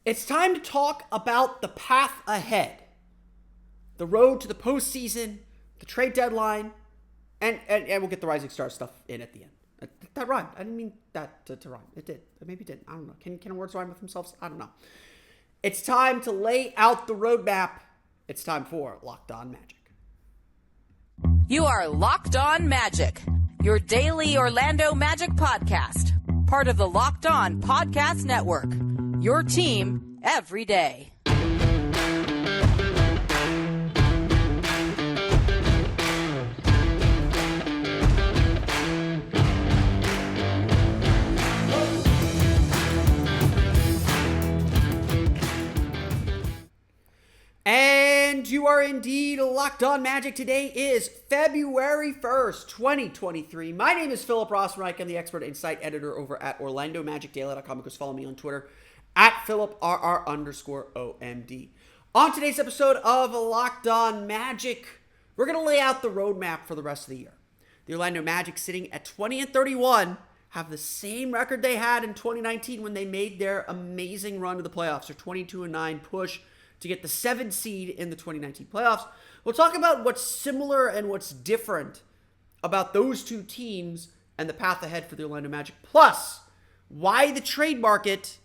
It's time to talk about the path ahead. The road to the postseason, the trade deadline, and we'll get the Rising Star stuff in at the end. That rhymed. I didn't mean that to rhyme. It did. Maybe it didn't. I don't know. Can words rhyme with themselves? I don't know. It's time to lay out the roadmap. It's time for Locked On Magic. You are Locked On Magic, your daily Orlando Magic podcast. Part of the Locked On Podcast Network. Your team every day. And you are indeed Locked On Magic. Today is February 1st, 2023. My name is Philip Rossreich. I'm the expert insight editor over at OrlandoMagicDaily.com. You can follow me on Twitter at PhilipRR_OMD. On today's episode of Locked On Magic, we're going to lay out the roadmap for the rest of the year. The Orlando Magic, sitting at 20-31, have the same record they had in 2019 when they made their amazing run to the playoffs, their 22-9 push to get the 7th seed in the 2019 playoffs. We'll talk about what's similar and what's different about those two teams and the path ahead for the Orlando Magic. Plus, why the trade market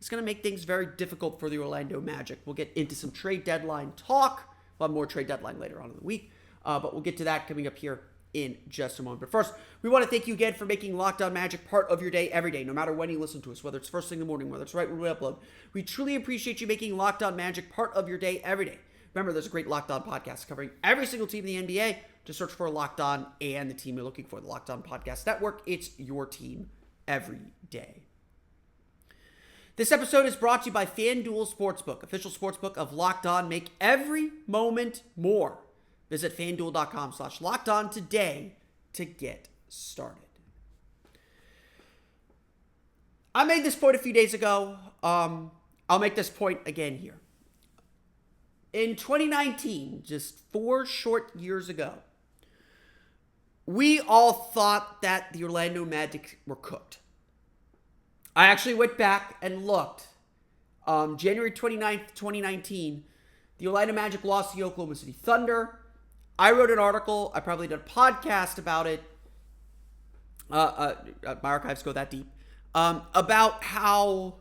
is going to make things very difficult for the Orlando Magic. We'll get into some trade deadline talk. We'll have more trade deadline later on in the week. But we'll get to that coming up here in just a moment. But first, we want to thank you again for making Locked On Magic part of your day every day, no matter when you listen to us, whether it's first thing in the morning, whether it's right when we upload. We truly appreciate you making Locked On Magic part of your day every day. Remember, there's a great Locked On podcast covering every single team in the NBA. Just search for Locked On and the team you're looking for, the Locked On Podcast Network. It's your team every day. This episode is brought to you by FanDuel Sportsbook, official sportsbook of Locked On. Make every moment more. Visit FanDuel.com/LockedOn today to get started. I made this point a few days ago. I'll make this point again here. In 2019, just 4 short years ago, we all thought that the Orlando Magic were cooked. I actually went back and looked. January 29th, 2019, the Orlando Magic lost to the Oklahoma City Thunder. I wrote an article. I probably did a podcast about it. My archives go that deep. About how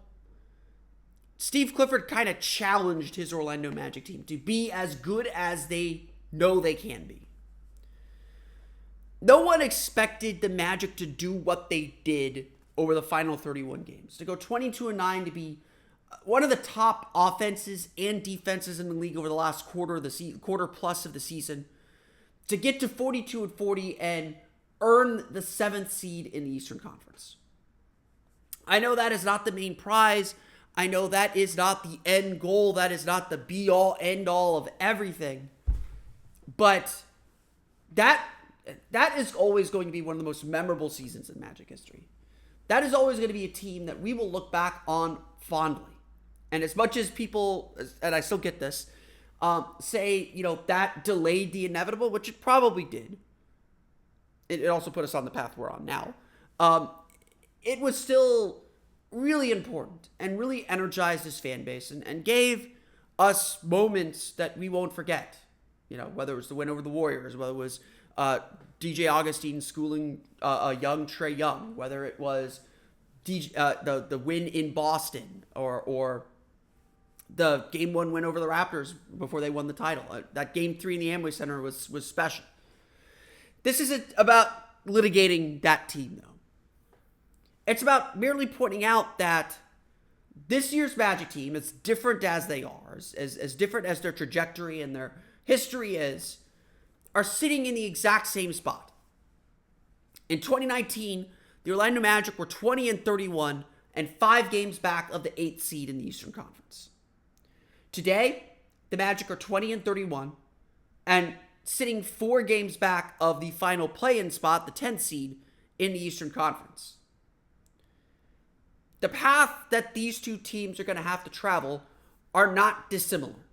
Steve Clifford kind of challenged his Orlando Magic team to be as good as they know they can be. No one expected the Magic to do what they did over the final 31 games. To go 22-9, to be one of the top offenses and defenses in the league over the last quarter plus of the season. To get to 42-40 and earn the 7th seed in the Eastern Conference. I know that is not the main prize. I know that is not the end goal. That is not the be-all, end-all of everything. But that is always going to be one of the most memorable seasons in Magic history. That is always going to be a team that we will look back on fondly. And as much as people, and I still get this, say, that delayed the inevitable, which it probably did. It also put us on the path we're on now. It was still really important and really energized his fan base and gave us moments that we won't forget. Whether it was the win over the Warriors, whether it was DJ Augustine schooling a young Trae Young, whether it was the win in Boston or the Game 1 win over the Raptors before they won the title. That Game 3 in the Amway Center was special. This isn't about litigating that team, though. It's about merely pointing out that this year's Magic team, as different as they are, as different as their trajectory and their history is, are sitting in the exact same spot. In 2019, the Orlando Magic were 20-31 and 5 games back of the 8th seed in the Eastern Conference. Today, the Magic are 20-31 and sitting 4 games back of the final play-in spot, the 10th seed in the Eastern Conference. The path that these two teams are going to have to travel are not dissimilar.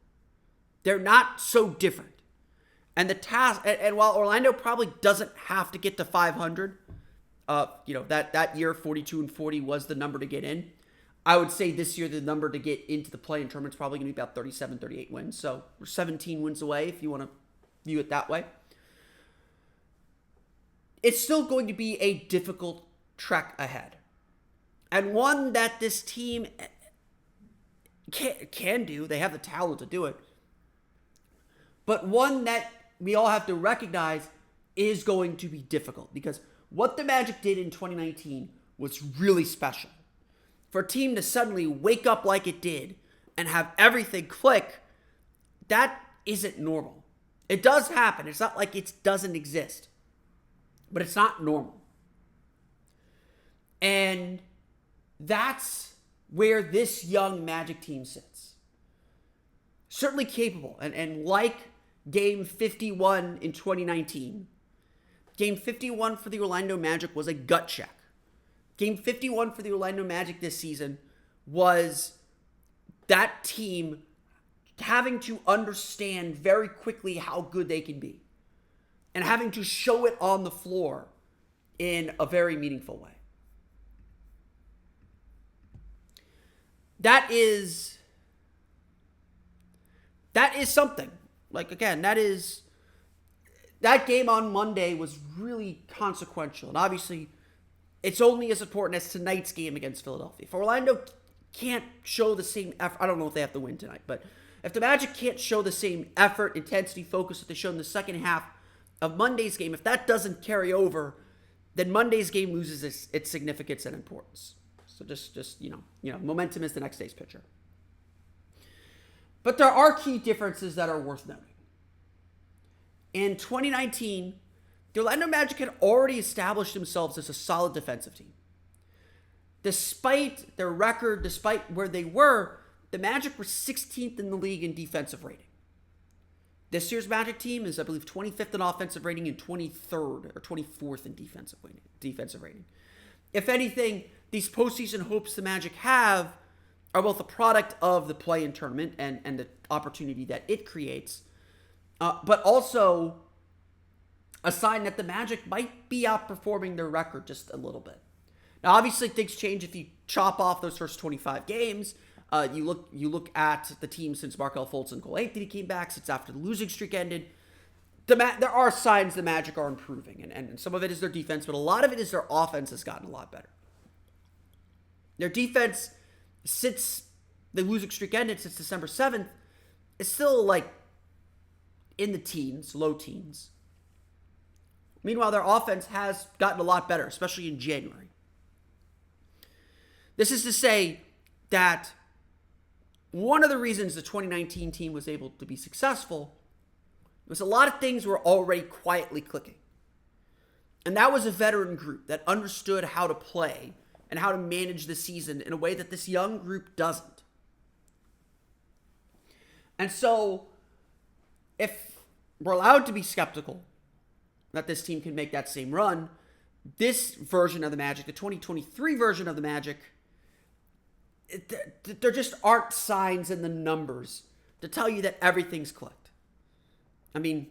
They're not so different. And the task, and while Orlando probably doesn't have to get to 500, that year 42-40 was the number to get in. I would say this year the number to get into the play-in tournament is probably going to be about 37, 38 wins. So we're 17 wins away if you want to view it that way. It's still going to be a difficult trek ahead. And one that this team can do. They have the talent to do it. But one that we all have to recognize is going to be difficult. Because what the Magic did in 2019 was really special. For a team to suddenly wake up like it did and have everything click, that isn't normal. It does happen. It's not like it doesn't exist. But it's not normal. And that's where this young Magic team sits. Certainly capable. And like Game 51 in 2019, Game 51 for the Orlando Magic was a gut check. Game 51 for the Orlando Magic this season was that team having to understand very quickly how good they can be and having to show it on the floor in a very meaningful way. That is something. Like, again, that game on Monday was really consequential. And obviously, it's only as important as tonight's game against Philadelphia. If Orlando can't show the same effort, I don't know if they have to win tonight, but if the Magic can't show the same effort, intensity, focus that they showed in the second half of Monday's game, if that doesn't carry over, then Monday's game loses its significance and importance. So just momentum is the next day's picture. But there are key differences that are worth noting. In 2019, the Orlando Magic had already established themselves as a solid defensive team. Despite their record, despite where they were, the Magic were 16th in the league in defensive rating. This year's Magic team is, I believe, 25th in offensive rating and 23rd or 24th in defensive rating. If anything, these postseason hopes the Magic have are both a product of the play-in tournament and the opportunity that it creates, but also a sign that the Magic might be outperforming their record just a little bit. Now, obviously, things change if you chop off those first 25 games. You look at the team since Markelle Fultz and Cole Anthony came back, since after the losing streak ended. There are signs the Magic are improving, and some of it is their defense, but a lot of it is their offense has gotten a lot better. Their defense, since the losing streak ended, since December 7th, is still like in the teens, low teens. Meanwhile, their offense has gotten a lot better, especially in January. This is to say that one of the reasons the 2019 team was able to be successful was a lot of things were already quietly clicking. And that was a veteran group that understood how to play and how to manage the season in a way that this young group doesn't. And so, if we're allowed to be skeptical that this team can make that same run, this version of the Magic, the 2023 version of the Magic, there just aren't signs in the numbers to tell you that everything's clicked. I mean,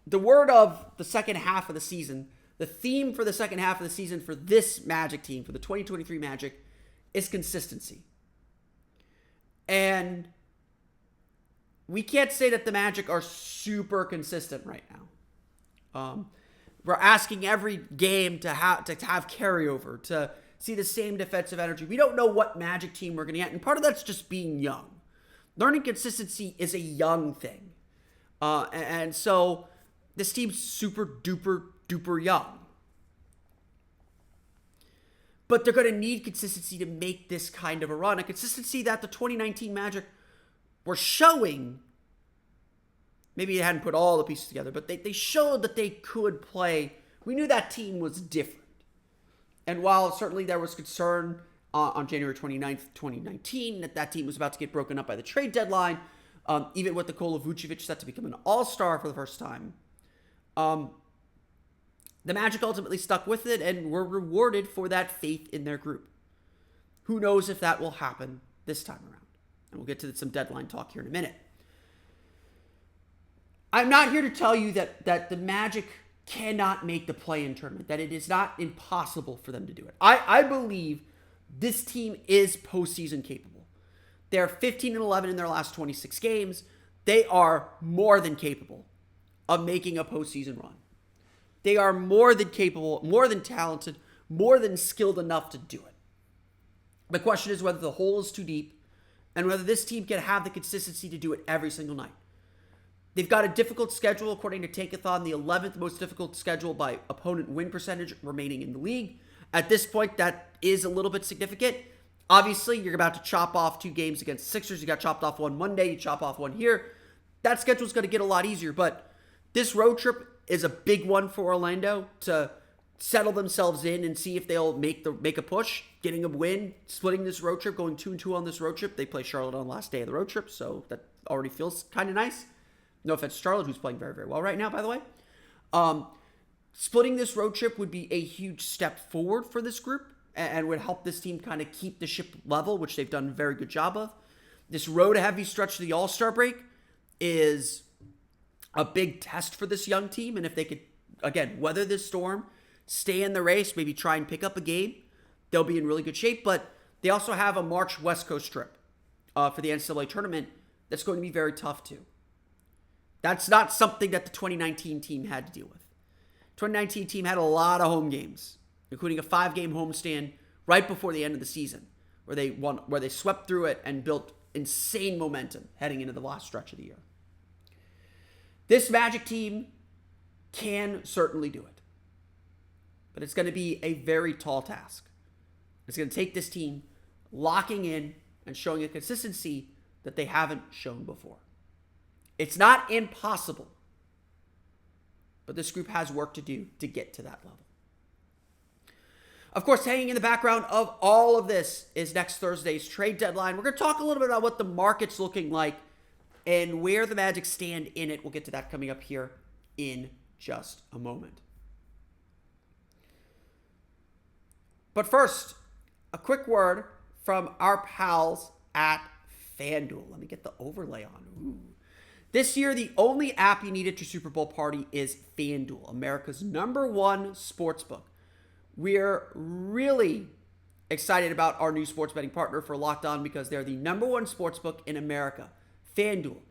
the word of the second half of the season, the theme for the second half of the season for this Magic team, for the 2023 Magic, is consistency. And we can't say that the Magic are super consistent right now. We're asking every game to have carryover, to see the same defensive energy. We don't know what Magic team we're going to get, and part of that's just being young. Learning consistency is a young thing. And so this team's super duper young. But they're going to need consistency to make this kind of a run. A consistency that the 2019 Magic were showing. Maybe they hadn't put all the pieces together, but they showed that they could play. We knew that team was different. And while certainly there was concern on January 29th, 2019, that team was about to get broken up by the trade deadline, even with Nikola Vucevic set to become an all-star for the first time, the Magic ultimately stuck with it and were rewarded for that faith in their group. Who knows if that will happen this time around? And we'll get to some deadline talk here in a minute. I'm not here to tell you that the Magic cannot make the play-in tournament, that it is not impossible for them to do it. I believe this team is postseason capable. They're 15-11 in their last 26 games. They are more than capable of making a postseason run. They are more than capable, more than talented, more than skilled enough to do it. The question is whether the hole is too deep and whether this team can have the consistency to do it every single night. They've got a difficult schedule, according to Tankathon, the 11th most difficult schedule by opponent win percentage remaining in the league. At this point, that is a little bit significant. Obviously, you're about to chop off 2 games against Sixers. You got chopped off one Monday, you chop off one here. That schedule's going to get a lot easier, but this road trip is a big one for Orlando to settle themselves in and see if they'll make a push, getting a win, splitting this road trip, going 2-2 on this road trip. They play Charlotte on the last day of the road trip, so that already feels kind of nice. No offense to Charlotte, who's playing very, very well right now, by the way. Splitting this road trip would be a huge step forward for this group and would help this team kind of keep the ship level, which they've done a very good job of. This road-heavy stretch to the All-Star break is a big test for this young team, and if they could, again, weather this storm, stay in the race, maybe try and pick up a game, they'll be in really good shape. But they also have a March West Coast trip for the NCAA tournament that's going to be very tough too. That's not something that the 2019 team had to deal with. 2019 team had a lot of home games, including a 5-game homestand right before the end of the season, where they swept through it and built insane momentum heading into the last stretch of the year. This Magic team can certainly do it, but it's going to be a very tall task. It's going to take this team locking in and showing a consistency that they haven't shown before. It's not impossible, but this group has work to do to get to that level. Of course, hanging in the background of all of this is next Thursday's trade deadline. We're going to talk a little bit about what the market's looking like and where the Magic stand in it. We'll get to that coming up here in just a moment. But first, a quick word from our pals at FanDuel. Let me get the overlay on. Ooh. This year, the only app you need at your Super Bowl party is FanDuel, America's #1 sportsbook. We're really excited about our new sports betting partner for Locked On because they're the #1 sportsbook in America, FanDuel.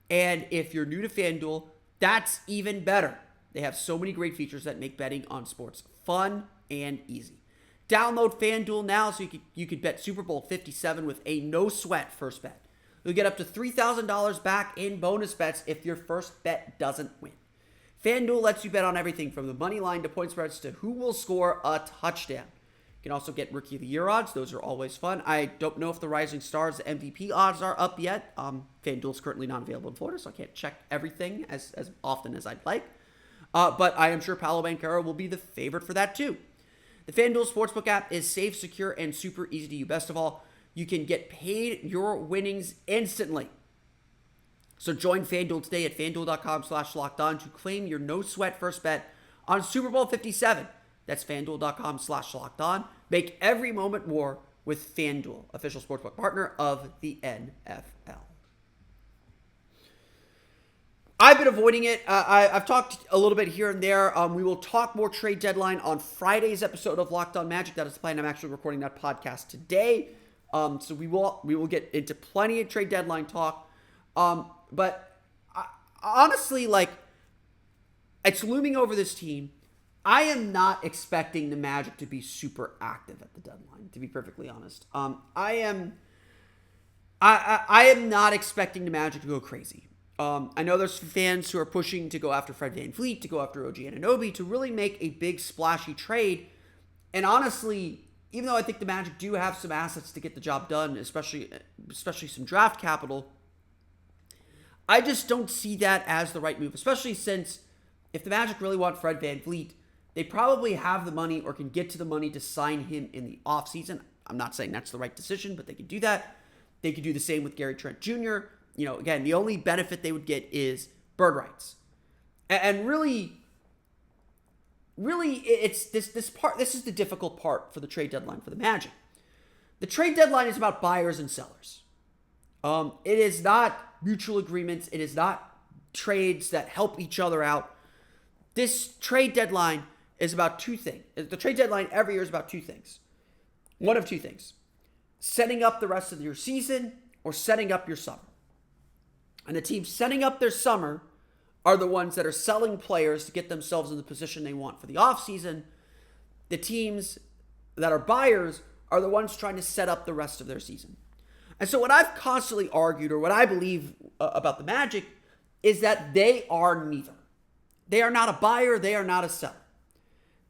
And if you're new to FanDuel, that's even better. They have so many great features that make betting on sports fun and easy. Download FanDuel now so you could bet Super Bowl 57 with a no-sweat first bet. You'll get up to $3,000 back in bonus bets if your first bet doesn't win. FanDuel lets you bet on everything from the money line to point spreads to who will score a touchdown. You can also get Rookie of the Year odds. Those are always fun. I don't know if the Rising Stars MVP odds are up yet. FanDuel's currently not available in Florida, so I can't check everything as often as I'd like. But I am sure Paolo Banchero will be the favorite for that too. The FanDuel Sportsbook app is safe, secure, and super easy to use. Best of all, you can get paid your winnings instantly. So join FanDuel today at FanDuel.com/LockedOn to claim your no-sweat first bet on Super Bowl 57. That's FanDuel.com/LockedOn. Make every moment more with FanDuel, official sportsbook partner of the NFL. I've been avoiding it. I've talked a little bit here and there. We will talk more trade deadline on Friday's episode of Locked On Magic. That is the plan. I'm actually recording that podcast today. So we will get into plenty of trade deadline talk. But honestly, it's looming over this team. I am not expecting the Magic to be super active at the deadline, to be perfectly honest. I am not expecting the Magic to go crazy. I know there's fans who are pushing to go after Fred VanVleet, to go after OG Anunoby, to really make a big splashy trade. And honestly, even though I think the Magic do have some assets to get the job done, especially some draft capital, I just don't see that as the right move, especially since if the Magic really want Fred VanVleet, they probably have the money or can get to the money to sign him in the offseason. I'm not saying that's the right decision, but they could do that. They could do the same with Gary Trent Jr. Again, the only benefit they would get is bird rights. And really, it's this part. This is the difficult part for the trade deadline for the Magic. The trade deadline is about buyers and sellers. It is not mutual agreements. It is not trades that help each other out. This trade deadline is about two things. The trade deadline every year is about two things. one of two things: setting up the rest of your season or setting up your summer. And the teams setting up their summer are the ones that are selling players to get themselves in the position they want for the offseason. The teams that are buyers are the ones trying to set up the rest of their season. And so what I've constantly argued, or what I believe about the Magic, is that they are neither. They are not a buyer. They are not a seller.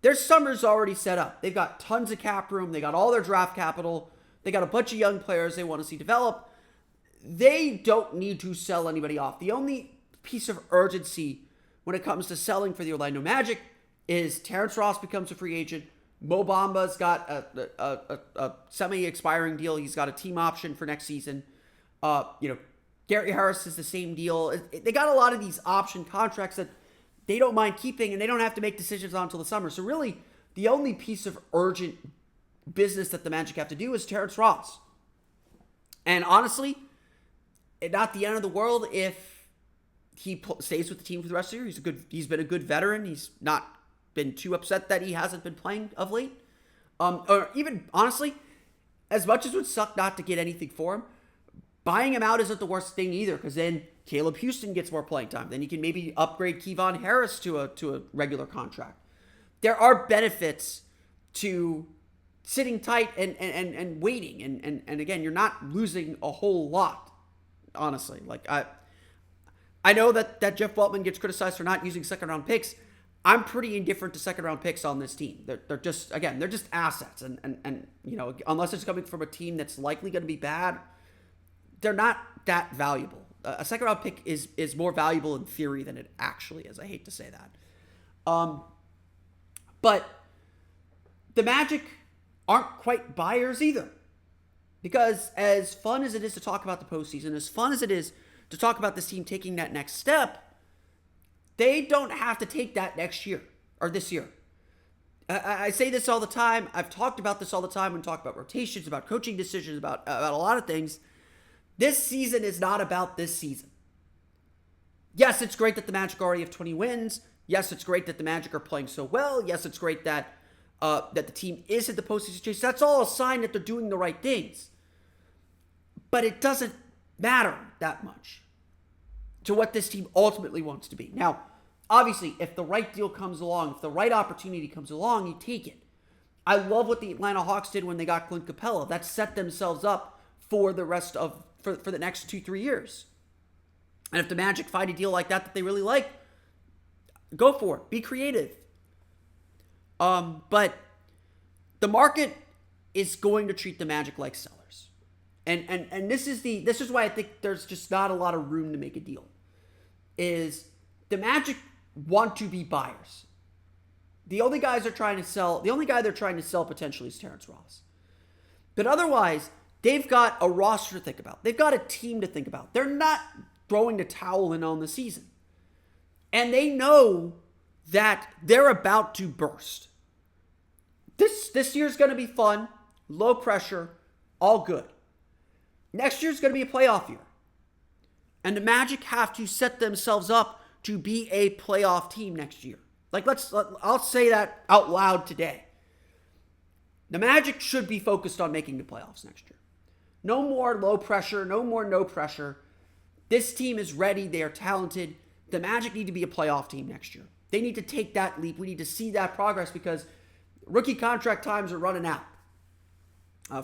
Their summer's already set up. They've got tons of cap room. They got all their draft capital. They got a bunch of young players they want to see develop. They don't need to sell anybody off. The only piece of urgency when it comes to selling for the Orlando Magic is Terrence Ross becomes a free agent. Mo Bamba's got a semi-expiring deal. He's got a team option for next season. Gary Harris is the same deal. They got a lot of these option contracts that they don't mind keeping, and they don't have to make decisions on until the summer. So really, the only piece of urgent business that the Magic have to do is Terrence Ross. And honestly, not the end of the world if he stays with the team for the rest of the year. He's been a good veteran. He's not been too upset that he hasn't been playing of late. Or even, honestly, as much as it would suck not to get anything for him, buying him out isn't the worst thing either, because then Caleb Houston gets more playing time. Then you can maybe upgrade Kevon Harris to a regular contract. There are benefits to sitting tight and waiting. And again, you're not losing a whole lot, honestly. Like, I know that Jeff Weltman gets criticized for not using second-round picks. I'm pretty indifferent to second-round picks on this team. They're just assets. And unless it's coming from a team that's likely going to be bad, they're not that valuable. A second-round pick is more valuable in theory than it actually is. I hate to say that. But the Magic aren't quite buyers either. Because as fun as it is to talk about the postseason, as fun as it is to talk about this team taking that next step, they don't have to take that next year or this year. I say this all the time. I've talked about this all the time when we talk about rotations, about coaching decisions, about a lot of things. This season is not about this season. Yes, it's great that the Magic already have 20 wins. Yes, it's great that the Magic are playing so well. Yes, it's great that the team is at the postseason chase. That's all a sign that they're doing the right things. But it doesn't matter that much to what this team ultimately wants to be. Now, obviously, if the right deal comes along, if the right opportunity comes along, you take it. I love what the Atlanta Hawks did when they got Clint Capella. That set themselves up for the rest of for the next 2-3 years. And if the Magic find a deal like that they really like, go for it. Be creative. But the market is going to treat the Magic like sellers. And this is why I think there's just not a lot of room to make a deal. Is the Magic want to be buyers. The only guy they're trying to sell potentially is Terrence Ross. But otherwise, they've got a roster to think about. They've got a team to think about. They're not throwing the towel in on the season. And they know that they're about to burst. This year's going to be fun, low pressure, all good. Next year's going to be a playoff year. And the Magic have to set themselves up to be a playoff team next year. I'll say that out loud today. The Magic should be focused on making the playoffs next year. No more low pressure, no more no pressure. This team is ready. They are talented. The Magic need to be a playoff team next year. They need to take that leap. We need to see that progress because rookie contract times are running out.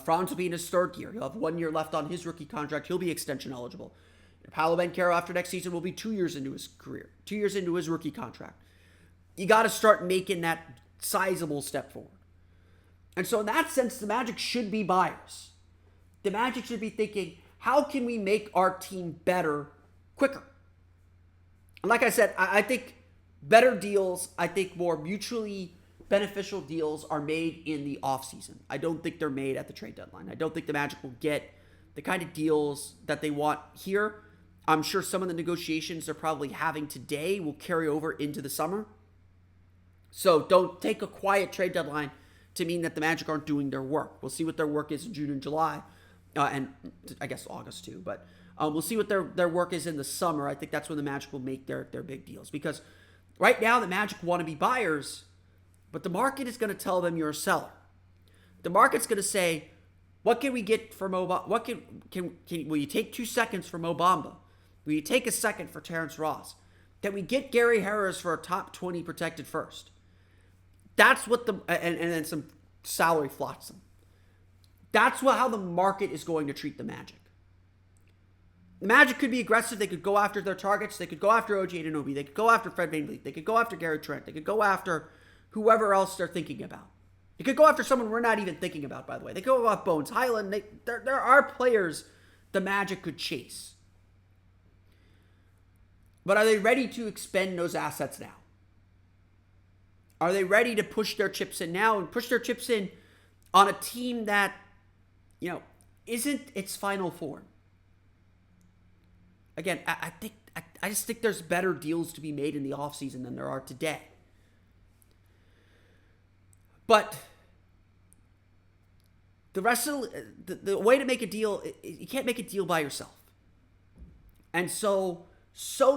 Franz will be in his third year. He'll have 1 year left on his rookie contract. He'll be extension eligible. Paolo Banchero after next season will be 2 years into his career, 2 years into his rookie contract. You got to start making that sizable step forward. And so in that sense, the Magic should be buyers. The Magic should be thinking, how can we make our team better quicker? And like I said, I think better deals, I think more mutually beneficial deals are made in the offseason. I don't think they're made at the trade deadline. I don't think the Magic will get the kind of deals that they want here. I'm sure some of the negotiations they're probably having today will carry over into the summer. So don't take a quiet trade deadline to mean that the Magic aren't doing their work. We'll see what their work is in June and July, and I guess August too. But we'll see what their work is in the summer. I think that's when the Magic will make their big deals. Because right now the Magic want to be buyers, but the market is going to tell them you're a seller. The market's going to say, what can we get for Mo Bamba? What will you take 2 seconds for Mo Bamba? Will you take a second for Terrence Ross? Can we get Gary Harris for a top 20 protected first? That's what and then some salary flotsam. That's how the market is going to treat the Magic. The Magic could be aggressive. They could go after their targets. They could go after OG Anunoby. They could go after Fred VanVleet. They could go after Gary Trent. They could go after whoever else they're thinking about. They could go after someone we're not even thinking about, by the way. They could go off Bones Highland. There are players the Magic could chase. But are they ready to expend those assets now? Are they ready to push their chips in now and push their chips in on a team that, isn't its final form? Again, I just think there's better deals to be made in the offseason than there are today. But the rest of the way to make a deal, you can't make a deal by yourself. And so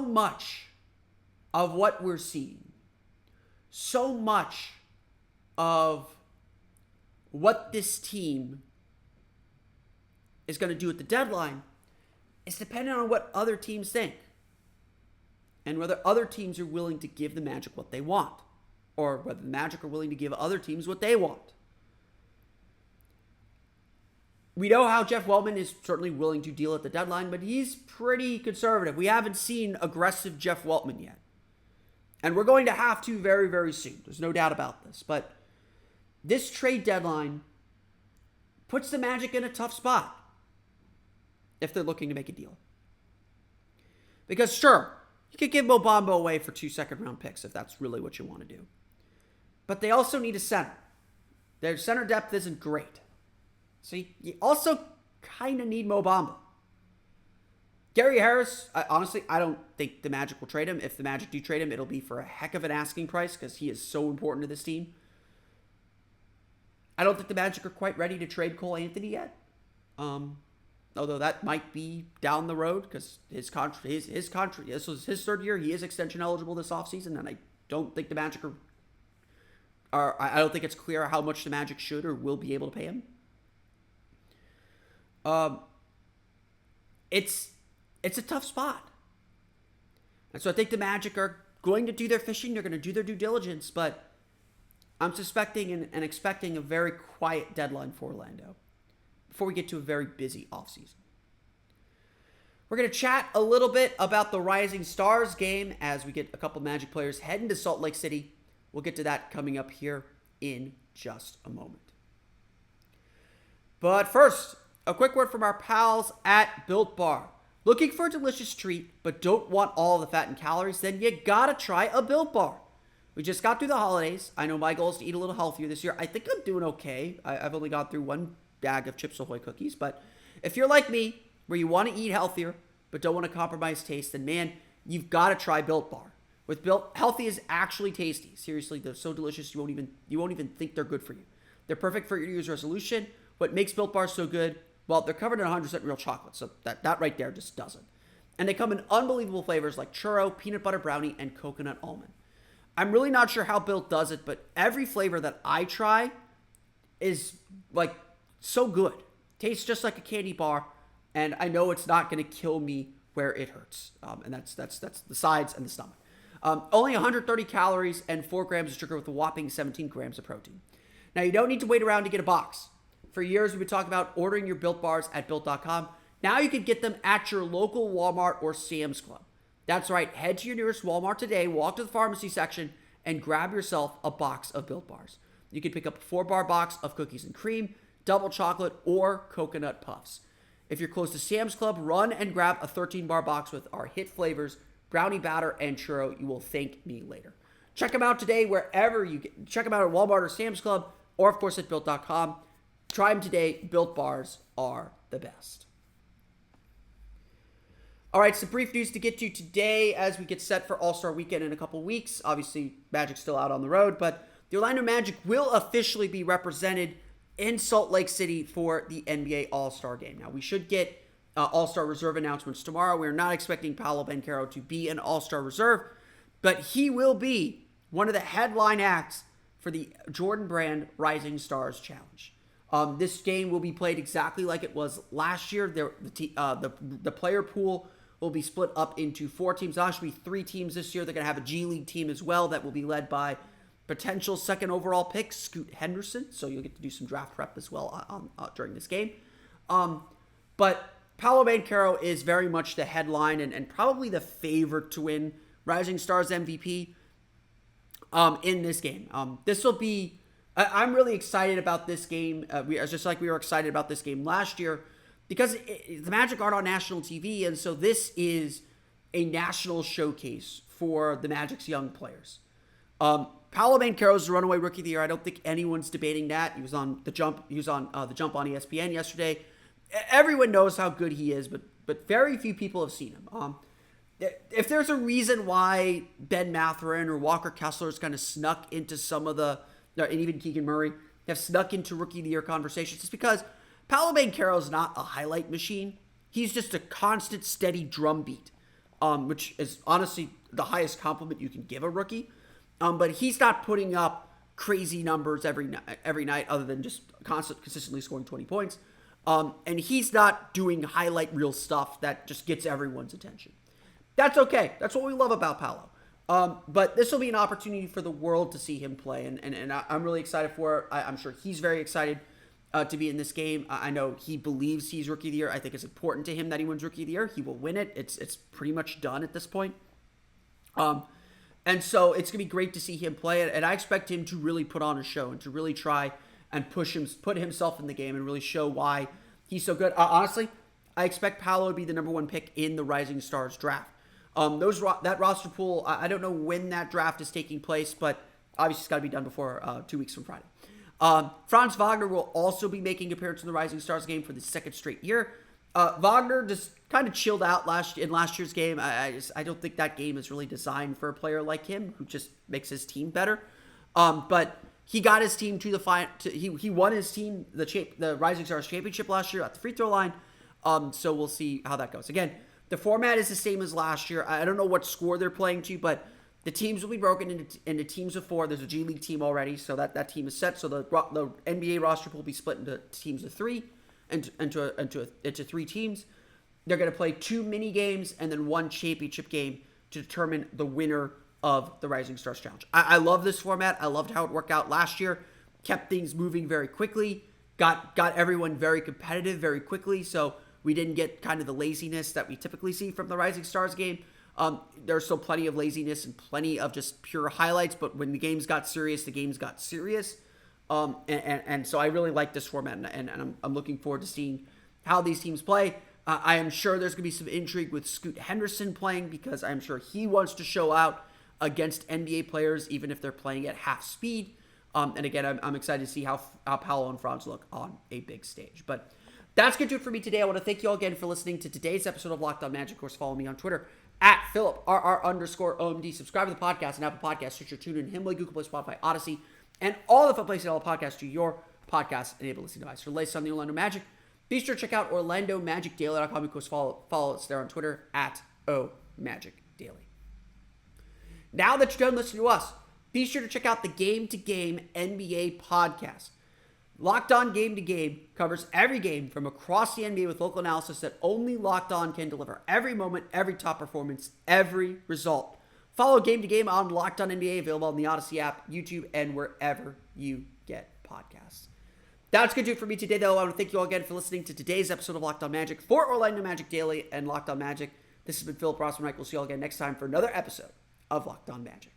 much of what we're seeing, so much of what this team is going to do at the deadline is dependent on what other teams think and whether other teams are willing to give the Magic what they want, or whether the Magic are willing to give other teams what they want. We know how Jeff Weltman is certainly willing to deal at the deadline, but he's pretty conservative. We haven't seen aggressive Jeff Weltman yet. And we're going to have to very, very soon. There's no doubt about this. But this trade deadline puts the Magic in a tough spot if they're looking to make a deal. Because sure, you could give Mo Bamba away for 2 second-round picks if that's really what you want to do. But they also need a center. Their center depth isn't great. So you also kind of need Mo Bamba. Gary Harris, honestly, I don't think the Magic will trade him. If the Magic do trade him, it'll be for a heck of an asking price because he is so important to this team. I don't think the Magic are quite ready to trade Cole Anthony yet. Although that might be down the road because his contract, this was his third year. He is extension eligible this offseason, and I don't think the Magic I don't think it's clear how much the Magic should or will be able to pay him. It's a tough spot. And so I think the Magic are going to do their fishing. They're going to do their due diligence, but I'm suspecting and expecting a very quiet deadline for Orlando before we get to a very busy offseason. We're going to chat a little bit about the Rising Stars game as we get a couple Magic players heading to Salt Lake City. We'll get to that coming up here in just a moment. But first, a quick word from our pals at Built Bar. Looking for a delicious treat, but don't want all the fat and calories? Then you gotta try a Built Bar. We just got through the holidays. I know my goal is to eat a little healthier this year. I think I'm doing okay. I've only gone through one bag of Chips Ahoy cookies, but if you're like me, where you want to eat healthier, but don't want to compromise taste, then man, you've got to try Built Bar. With Built, healthy is actually tasty. Seriously, they're so delicious you won't even think they're good for you. They're perfect for your New Year's resolution. What makes Built Bars so good? Well, they're covered in 100% real chocolate, so that right there just does it. And they come in unbelievable flavors like churro, peanut butter brownie, and coconut almond. I'm really not sure how Built does it, but every flavor that I try is like so good. Tastes just like a candy bar, and I know it's not going to kill me where it hurts. And that's the sides and the stomach. Only 130 calories and 4 grams of sugar with a whopping 17 grams of protein. Now, you don't need to wait around to get a box. For years, we've been talking about ordering your Built Bars at Built.com. Now you can get them at your local Walmart or Sam's Club. That's right. Head to your nearest Walmart today, walk to the pharmacy section, and grab yourself a box of Built Bars. You can pick up a 4-bar box of cookies and cream, double chocolate, or coconut puffs. If you're close to Sam's Club, run and grab a 13-bar box with our hit flavors, brownie batter, and churro. You will thank me later. Check them out today wherever you get. Check them out at Walmart or Sam's Club, or of course at Built.com. Try them today. Built Bars are the best. All right, some brief news to get to today as we get set for AllStar Weekend in a couple weeks. Obviously, Magic's still out on the road, but the Orlando Magic will officially be represented in Salt Lake City for the NBA All-Star Game. Now, we should get All-Star Reserve announcements tomorrow. We're not expecting Paolo Banchero to be an All-Star Reserve, but he will be one of the headline acts for the Jordan Brand Rising Stars Challenge. This game will be played exactly like it was last year. The player pool will be split up into 4 teams. There'll actually be 3 teams this year. They're going to have a G League team as well that will be led by potential second overall pick, Scoot Henderson. So you'll get to do some draft prep as well during this game. But Paolo Banchero is very much the headline and probably the favorite to win Rising Stars MVP in this game. This will be... I'm really excited about this game. Just like we were excited about this game last year, because the Magic aren't on national TV, and so this is a national showcase for the Magic's young players. Paolo Banchero is the runaway rookie of the year. I don't think anyone's debating that. He was on the jump. He was on the jump on ESPN yesterday. Everyone knows how good he is, but very few people have seen him. If there's a reason why Ben Mathurin or Walker Kessler is kind of snuck into some of the, and even Keegan Murray have snuck into Rookie of the Year conversations, it's because Paolo Banchero is not a highlight machine. He's just a constant, steady drumbeat, which is honestly the highest compliment you can give a rookie. But he's not putting up crazy numbers every night, other than just consistently scoring 20 points. And he's not doing highlight reel stuff that just gets everyone's attention. That's okay. That's what we love about Paolo. But this will be an opportunity for the world to see him play, and I'm really excited for it. I'm sure he's very excited to be in this game. I know he believes he's Rookie of the Year. I think it's important to him that he wins Rookie of the Year. He will win it. It's pretty much done at this point. And so it's going to be great to see him play it, and I expect him to really put on a show and to really try and put himself in the game and really show why he's so good. Honestly, I expect Paolo to be the number 1 pick in the Rising Stars draft. That roster pool, I don't know when that draft is taking place, but obviously it's got to be done before 2 weeks from Friday. Franz Wagner will also be making an appearance in the Rising Stars game for the 2nd straight year. Wagner just kind of chilled out in last year's game. I don't think that game is really designed for a player like him who just makes his team better. But he got his team to the final. He won his team the Rising Stars championship last year at the free throw line. So we'll see how that goes. Again, the format is the same as last year. I don't know what score they're playing to, but the teams will be broken into teams of 4. There's a G League team already, so that team is set. So the NBA roster will be split into teams of 3, into 3 teams. They're going to play 2 mini games and then 1 championship game to determine the winner of the Rising Stars Challenge. I love this format. I loved how it worked out last year. Kept things moving very quickly. Got everyone very competitive very quickly. So we didn't get kind of the laziness that we typically see from the Rising Stars game. There's still plenty of laziness and plenty of just pure highlights. But when the games got serious, the games got serious. And so I really like this format, and I'm looking forward to seeing how these teams play. I am sure there's going to be some intrigue with Scoot Henderson playing, because I'm sure he wants to show out against NBA players, even if they're playing at half speed. And again, I'm excited to see how Paolo and Franz look on a big stage. But that's going to do it for me today. I want to thank you all again for listening to today's episode of Locked On Magic. Of course, follow me on Twitter at @PhilipRR_OMD. Subscribe to the podcast and Apple Podcasts, Stitcher, TuneIn, Himalaya, Google Play, Spotify, Odyssey, and all the fun places all podcasts to your podcast-enabled listening device. For the latest on the Orlando Magic, be sure to check out OrlandoMagicDaily.com. Of course, follow us there on Twitter at @OMagicDaily. Now that you're done listening to us, be sure to check out the Game to Game NBA podcast. Locked On Game to Game covers every game from across the NBA with local analysis that only Locked On can deliver. Every moment, every top performance, every result. Follow Game to Game on Locked On NBA, available on the Odyssey app, YouTube, and wherever you get podcasts. That's going to do it for me today, though. I want to thank you all again for listening to today's episode of Locked On Magic. For Orlando Magic Daily and Locked On Magic, this has been Philip Rossman-Reich. We'll see you all again next time for another episode of Locked On Magic.